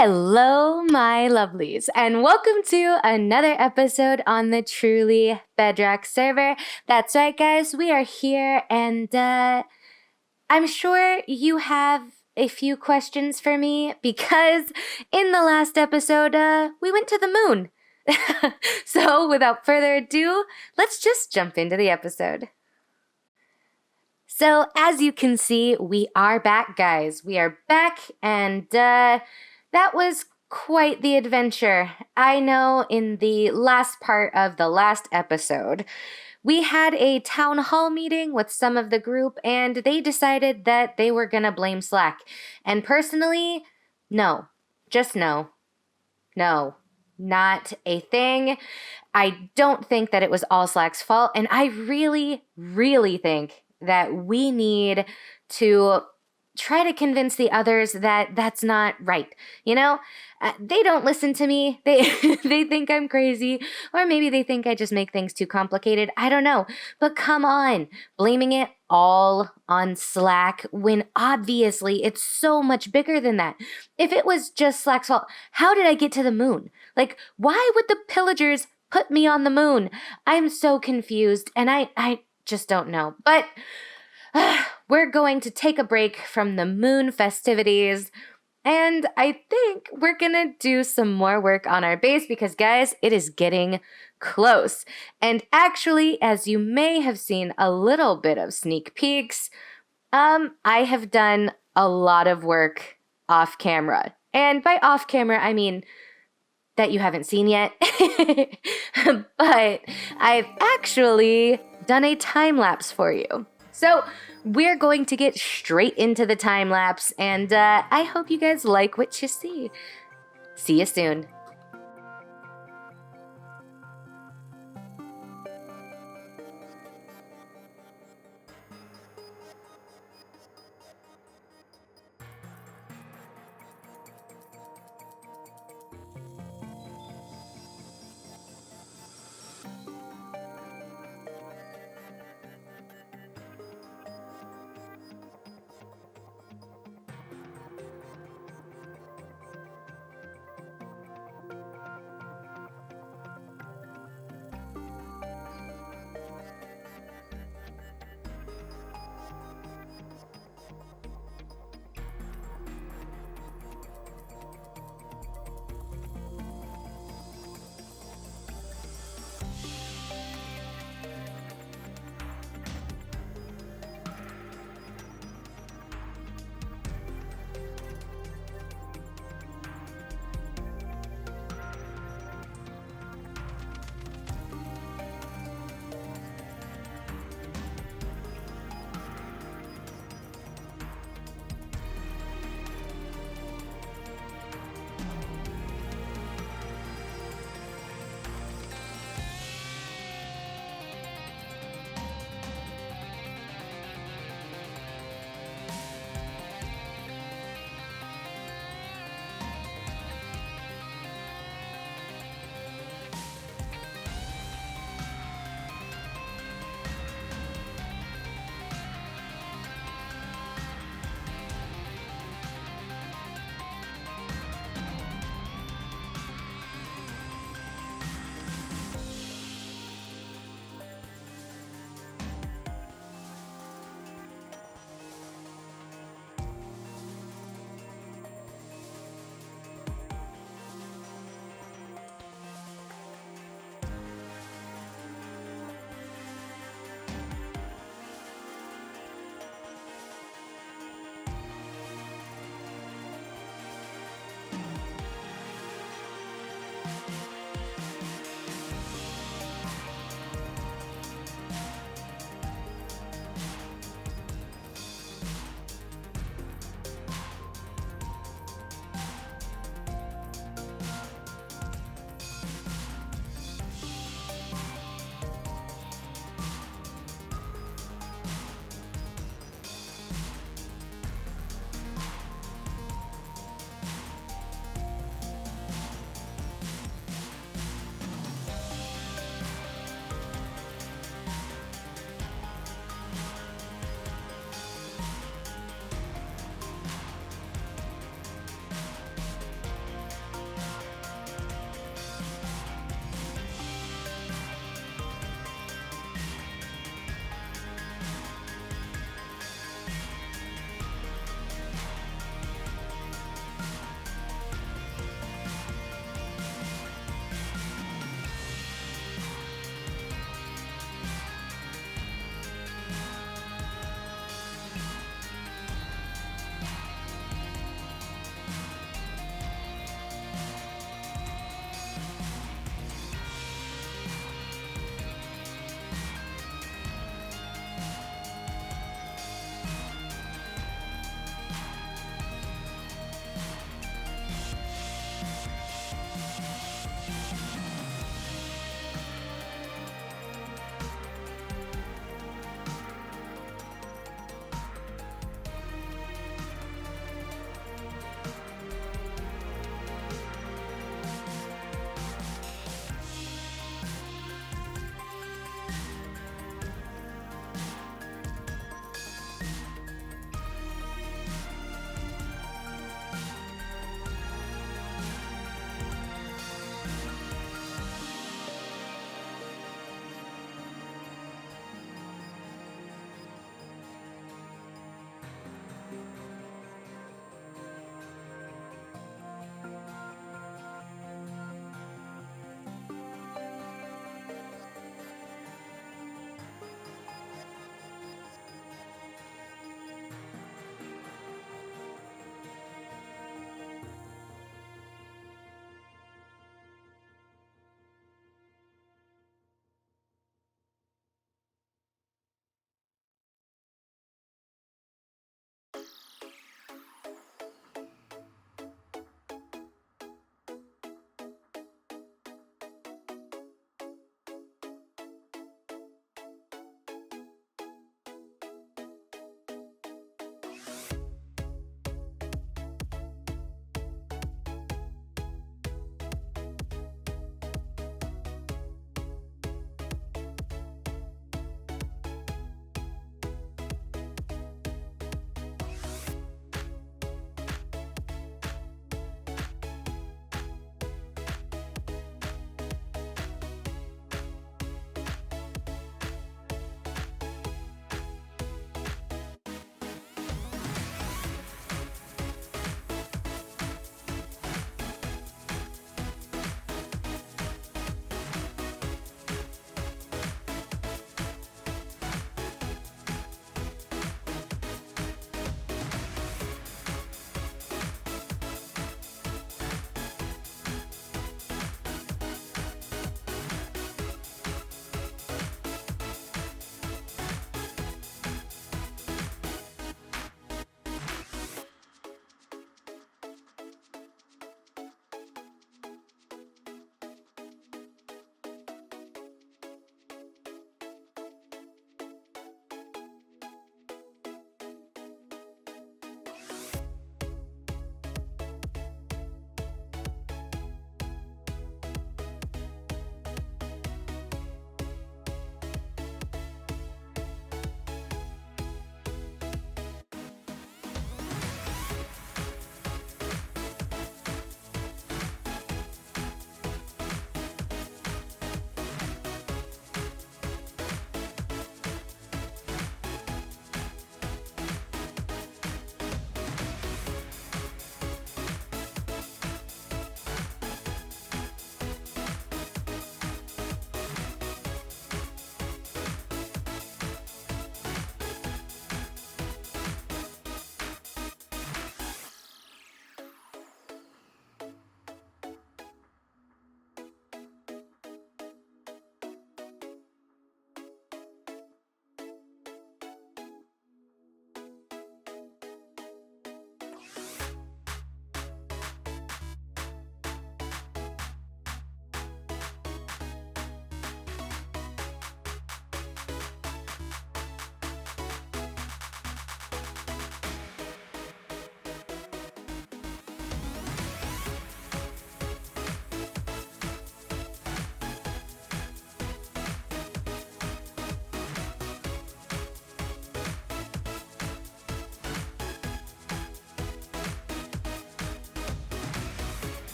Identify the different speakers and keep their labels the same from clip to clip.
Speaker 1: Hello, my lovelies, and welcome to another episode on the Truly Bedrock server. That's right, guys, we are here, and I'm sure you have a few questions for me because in the last episode, we went to the moon. So, without further ado, let's just jump into the episode. So, as you can see, we are back, guys. We are back, and that was quite the adventure. I know in the last part of the last episode, we had a town hall meeting with some of the group, and they decided that they were gonna blame Slack. And personally, no. Just no. No. Not a thing. I don't think that it was all Slack's fault, and I really, really think that we need to try to convince the others that that's not right. You know, they don't listen to me. They they think I'm crazy, or maybe they think I just make things too complicated. I don't know. But come on, blaming it all on Slack when obviously it's so much bigger than that. If it was just Slack's fault, how did I get to the moon? Like, why would the pillagers put me on the moon? I'm so confused, and I just don't know. But we're going to take a break from the moon festivities, and I think we're gonna do some more work on our base because, guys, it is getting close. And actually, as you may have seen a little bit of sneak peeks, I have done a lot of work off camera. And by off camera, I mean that you haven't seen yet. But I've actually done a time lapse for you. So we're going to get straight into the time lapse, and I hope you guys like what you see. See you soon.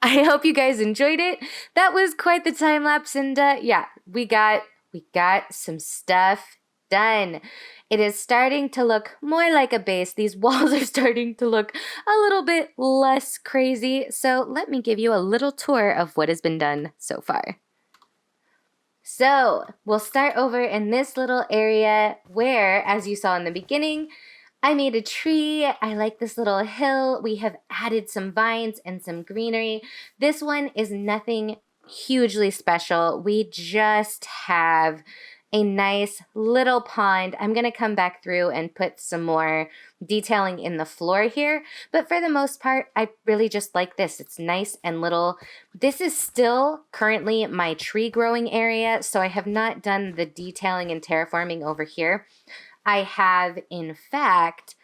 Speaker 1: I hope you guys enjoyed it. That was quite the time lapse, and yeah, we got some stuff done. It is starting to look more like a base. These walls are starting to look a little bit less crazy. So let me give you a little tour of what has been done so far. So we'll start over in this little area where, as you saw in the beginning, I made a tree. I like this little hill. We have added some vines and some greenery. This one is nothing hugely special. We just have a nice little pond. I'm going to come back through and put some more detailing in the floor here. But for the most part, I really just like this. It's nice and little. This is still currently my tree growing area, so I have not done the detailing and terraforming over here. I have, in fact,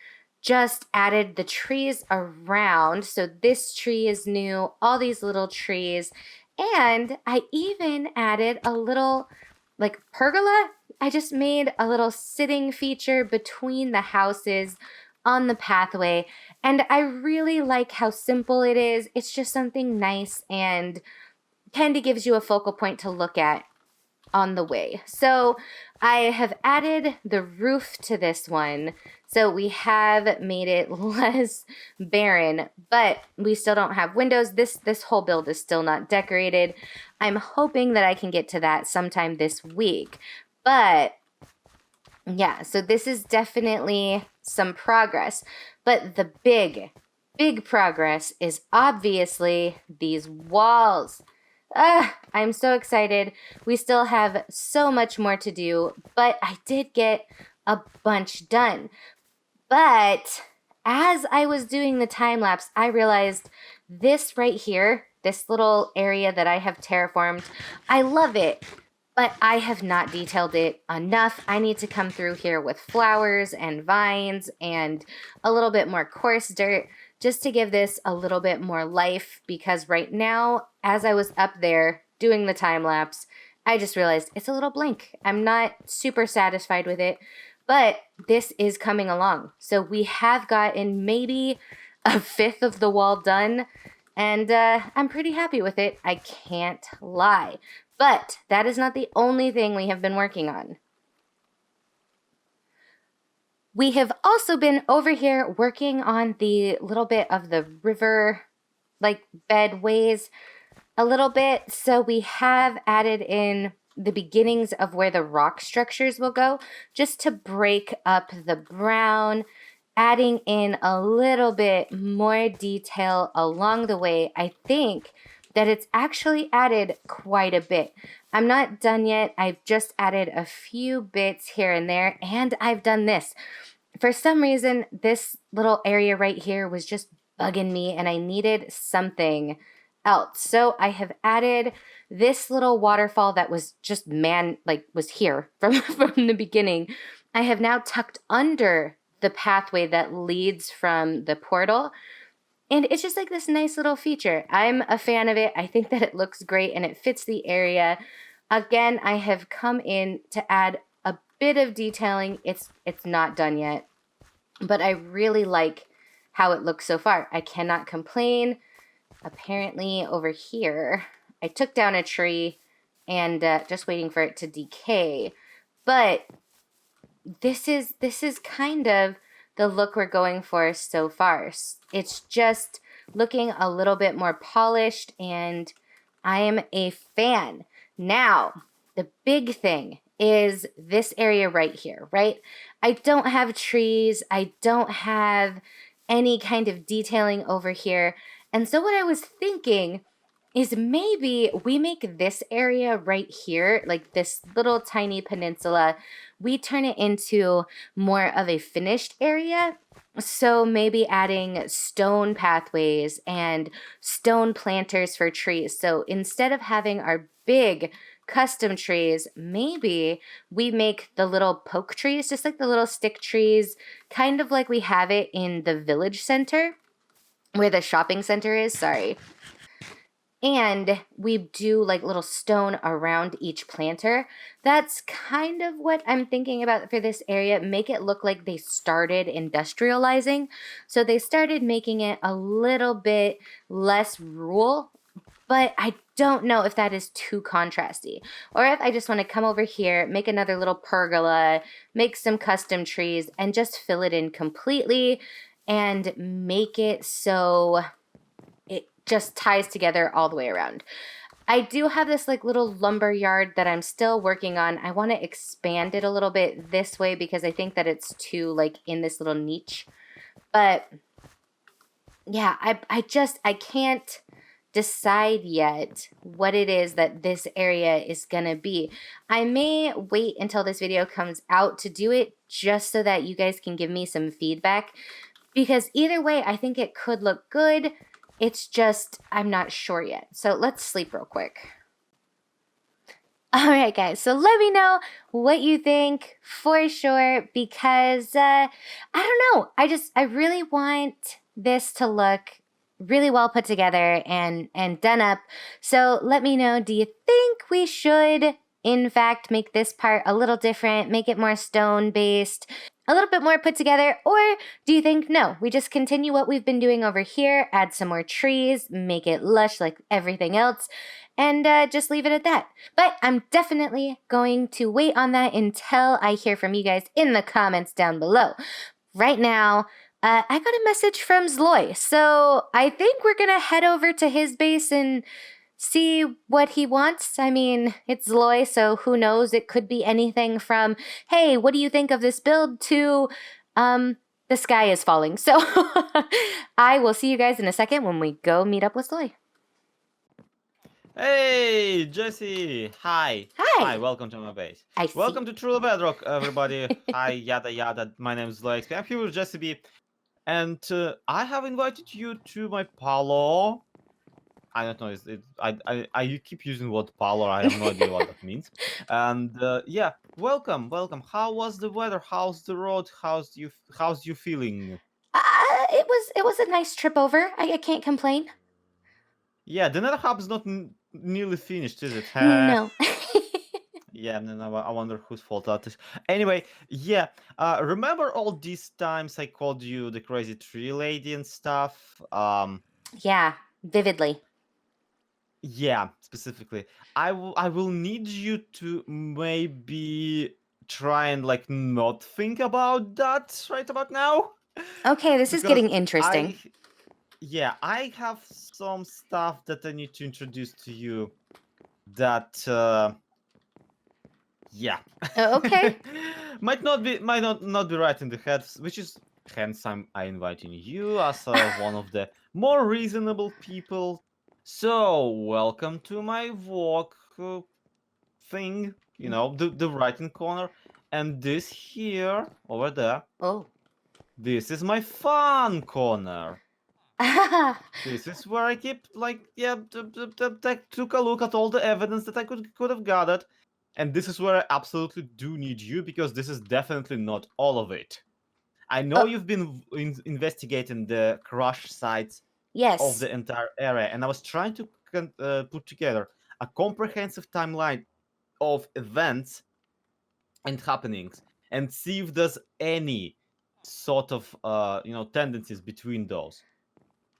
Speaker 1: just added the trees around. So this tree is new, all these little trees. And I even added a little like pergola. I just made a little sitting feature between the houses on the pathway. And I really like how simple it is. It's just something nice and kind of gives you a focal point to look at on the way. So I have added the roof to this one. So we have made it less barren, but we still don't have windows. This whole build is still not decorated. I'm hoping that I can get to that sometime this week. But yeah, so this is definitely some progress. But the big progress is obviously these walls. I'm so excited. We still have so much more to do, but I did get a bunch done. But as I was doing the time lapse, I realized this right here, this little area that I have terraformed, I love it, but I have not detailed it enough. I need to come through here with flowers and vines and a little bit more coarse dirt just to give this a little bit more life, because right now, as I was up there doing the time lapse, I just realized it's a little blank. I'm not super satisfied with it, but this is coming along. So we have gotten maybe a fifth of the wall done, and I'm pretty happy with it. I can't lie. But that is not the only thing we have been working on. We have also been over here working on the little bit of the river, like bed ways a little bit. So we have added in the beginnings of where the rock structures will go, just to break up the brown, adding in a little bit more detail along the way. I think that it's actually added quite a bit. I'm not done yet. I've just added a few bits here and there, and I've done this. For some reason, this little area right here was just bugging me, and I needed something else. So I have added this little waterfall that was just was here from the beginning. I have now tucked under the pathway that leads from the portal. And it's just like this nice little feature. I'm a fan of it. I think that it looks great and it fits the area. Again, I have come in to add a bit of detailing. It's not done yet, but I really like how it looks so far. I cannot complain. Apparently over here, I took down a tree and just waiting for it to decay. But this is kind of the look we're going for so far. It's just looking a little bit more polished, and I am a fan. Now, the big thing is this area right here, right? I don't have trees. I don't have any kind of detailing over here. And so what I was thinking is maybe we make this area right here, like this little tiny peninsula, we turn it into more of a finished area. So maybe adding stone pathways and stone planters for trees. So instead of having our big custom trees, maybe we make the little poke trees, just like the little stick trees, kind of like we have it in the village center, where the shopping center is, sorry. And we do like little stone around each planter. That's kind of what I'm thinking about for this area. Make it look like they started industrializing. So they started making it a little bit less rural, but I don't know if that is too contrasty, or if I just want to come over here, make another little pergola, make some custom trees, and just fill it in completely and make it so it just ties together all the way around. I do have this like little lumber yard that I'm still working on. I want to expand it a little bit this way because I think that it's too like in this little niche. But yeah, I can't decide yet what it is that this area is gonna be. I may wait until this video comes out to do it just so that you guys can give me some feedback, because either way I think it could look good. It's just I'm not sure yet. So let's sleep real quick. All right, guys, so let me know what you think for sure, because I don't know. I really want this to look really well put together and done up. So let me know, do you think we should, in fact, make this part a little different, make it more stone-based, a little bit more put together, or do you think, no, we just continue what we've been doing over here, add some more trees, make it lush like everything else, and just leave it at that? But I'm definitely going to wait on that until I hear from you guys in the comments down below. Right now, I got a message from Zloy, so I think we're gonna head over to his base and see what he wants. I mean, it's Zloy, so who knows? It could be anything from, hey, what do you think of this build, to, the sky is falling. So I will see you guys in a second when we go meet up with Zloy.
Speaker 2: Hey, Jessie! Hi!
Speaker 1: Hi!
Speaker 2: Welcome to my base.
Speaker 1: I see.
Speaker 2: Welcome to Truly Bedrock, everybody. Hi, yada yada. My name is LoveliesXP. I'm here with JessiieB, and I have invited you to my parlor. I don't know. I keep using the word parlor. I have no idea what that means. And yeah, welcome. How was the weather? How's the road? How's you feeling?
Speaker 1: It was a nice trip over. I can't complain.
Speaker 2: Yeah, the Nether Hub's not nearly finished, is it?
Speaker 1: No.
Speaker 2: Yeah, no, I wonder whose fault that is. Anyway, yeah, remember all these times I called you the crazy tree lady and stuff?
Speaker 1: Yeah, vividly.
Speaker 2: Yeah, specifically. I will need you to maybe try and like not think about that right about now.
Speaker 1: Okay, this is
Speaker 2: Because
Speaker 1: getting interesting.
Speaker 2: I have some stuff that I need to introduce to you that yeah.
Speaker 1: Okay.
Speaker 2: might not be right in the head, which is hence I inviting you as one of the more reasonable people. So welcome to my walk thing. You know, the right hand corner, and this here over there.
Speaker 1: Oh.
Speaker 2: This is my fun corner. This is where I keep like took a look at all the evidence that I could have gathered. And this is where I absolutely do need you, because this is definitely not all of it. I know you've been investigating the crash sites of the entire area, and I was trying to put together a comprehensive timeline of events and happenings and see if there's any sort of tendencies between those.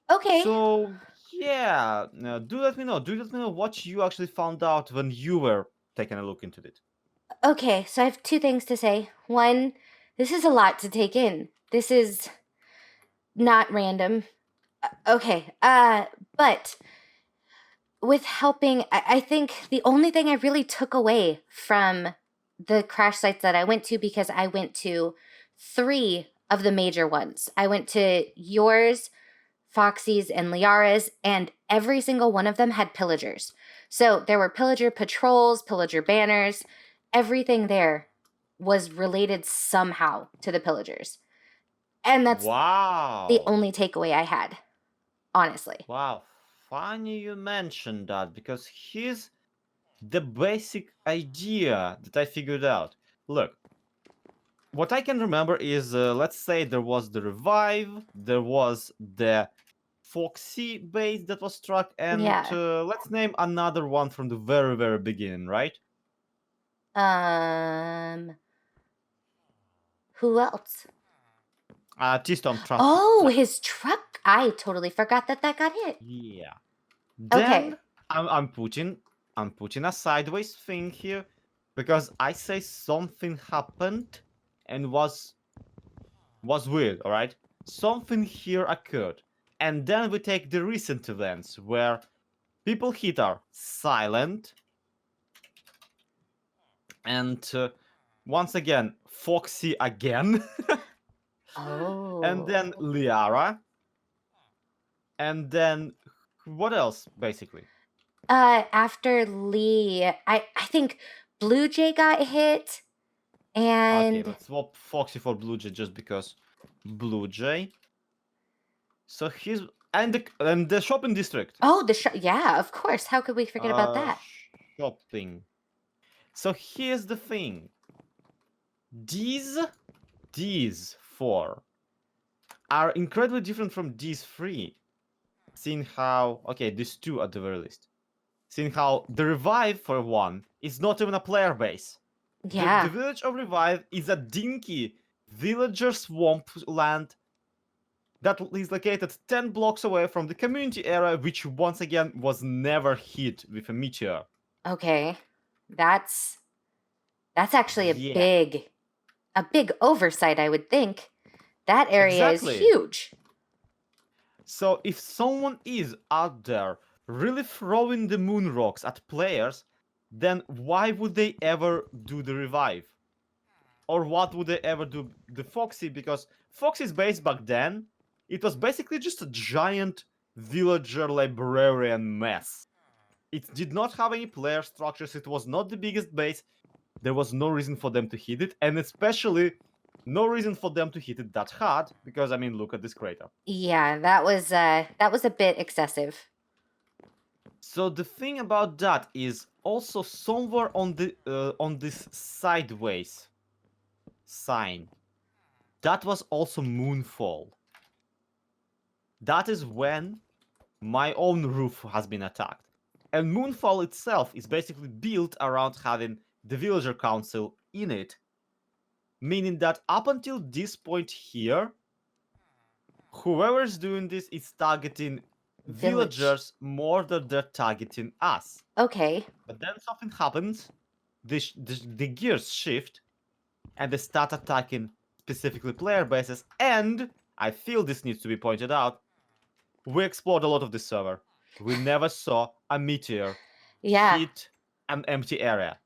Speaker 1: Okay.
Speaker 2: So yeah, do let me know. Do let me know what you actually found out when you were taking a look into it.
Speaker 1: Okay, so I have two things to say. One, this is a lot to take in. This is not random. Okay, but with helping, I think the only thing I really took away from the crash sites that I went to, because I went to 3 of the major ones. I went to yours, Foxy's, and Lyarrah's, and every single one of them had pillagers. So there were pillager patrols, pillager banners, everything there was related somehow to the pillagers. And that's the only takeaway I had, honestly.
Speaker 2: Wow, funny you mentioned that, because here's the basic idea that I figured out. Look, what I can remember is, let's say there was the revive, there was the Foxy base that was struck, and let's name another one from the very, very beginning, right?
Speaker 1: Who else?
Speaker 2: Tizztom truck.
Speaker 1: Oh, his truck. I totally forgot that got hit.
Speaker 2: Yeah.
Speaker 1: Okay.
Speaker 2: Then I'm putting a sideways thing here because I say something happened and was weird, all right? Something here occurred. And then we take the recent events where people hit are silent and once again Foxy again and then
Speaker 1: Oh.
Speaker 2: Lyarrah and then what else basically?
Speaker 1: After Lee, I think Blue Jay got hit,
Speaker 2: Okay,
Speaker 1: and
Speaker 2: let's swap Foxy for Blue Jay just because Blue Jay. So he's and the shopping district.
Speaker 1: oh, yeah, of course. How could we forget about that?
Speaker 2: Shopping. So here's the thing. These four are incredibly different from these three. Seeing how okay, these two at the very least. Seeing how the Revive for one is not even a player base.
Speaker 1: Yeah.
Speaker 2: The village of Revive is a dinky villager swamp land that is located 10 blocks away from the community area, which once again was never hit with a meteor.
Speaker 1: Okay. That's actually
Speaker 2: Yeah.
Speaker 1: a big oversight, I would think. That area
Speaker 2: Exactly.
Speaker 1: is huge.
Speaker 2: So if someone is out there really throwing the moon rocks at players, then why would they ever do the Revive? Or what would they ever do the Foxy? Because Foxy's base back then, it was basically just a giant villager librarian mess. It did not have any player structures, it was not the biggest base, there was no reason for them to hit it, and especially no reason for them to hit it that hard, because I mean, look at this crater.
Speaker 1: Yeah, that was a bit excessive.
Speaker 2: So the thing about that is also somewhere on this sideways sign, that was also Moonfall. That is when my own roof has been attacked. And Moonfall itself is basically built around having the villager council in it, meaning that up until this point here, whoever's doing this is targeting villagers more than they're targeting us.
Speaker 1: Okay.
Speaker 2: But then something happens, the gears shift, and they start attacking specifically player bases, and I feel this needs to be pointed out, we explored a lot of this server. We never saw a meteor hit an empty area.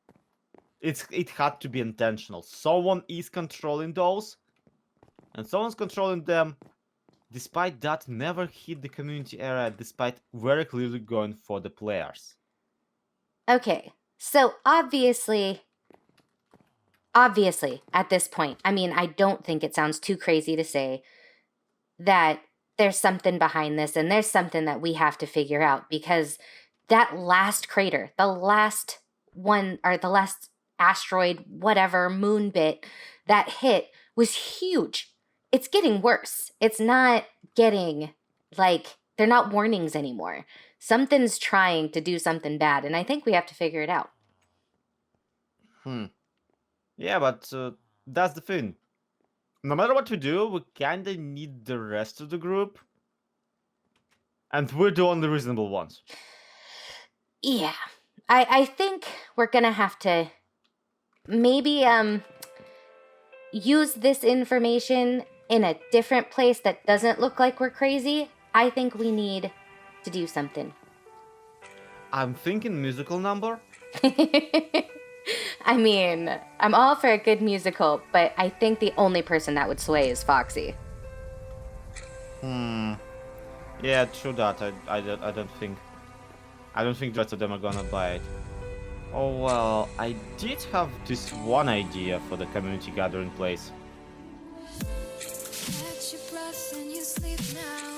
Speaker 2: It had to be intentional. Someone is controlling those, and someone's controlling them. Despite that, never hit the community area, despite very clearly going for the players.
Speaker 1: Okay, so obviously, at this point, I mean, I don't think it sounds too crazy to say that there's something behind this and there's something that we have to figure out, because that last crater, the last one, or the last asteroid, whatever, moon bit that hit was huge. It's getting worse. It's not getting, like, they're not warnings anymore. Something's trying to do something bad, and I think we have to figure it out.
Speaker 2: Yeah, but that's the thing. No matter what we do, we kinda need the rest of the group. And we're the only reasonable ones.
Speaker 1: Yeah. I think we're gonna have to maybe use this information in a different place that doesn't look like we're crazy. I think we need to do something.
Speaker 2: I'm thinking musical number.
Speaker 1: I mean, I'm all for a good musical, but I think the only person that would sway is Foxy.
Speaker 2: Yeah, true that. I don't think the rest of them are gonna buy it. Oh well, I did have this one idea for the community gathering place.
Speaker 3: Catch your breath and you sleep now.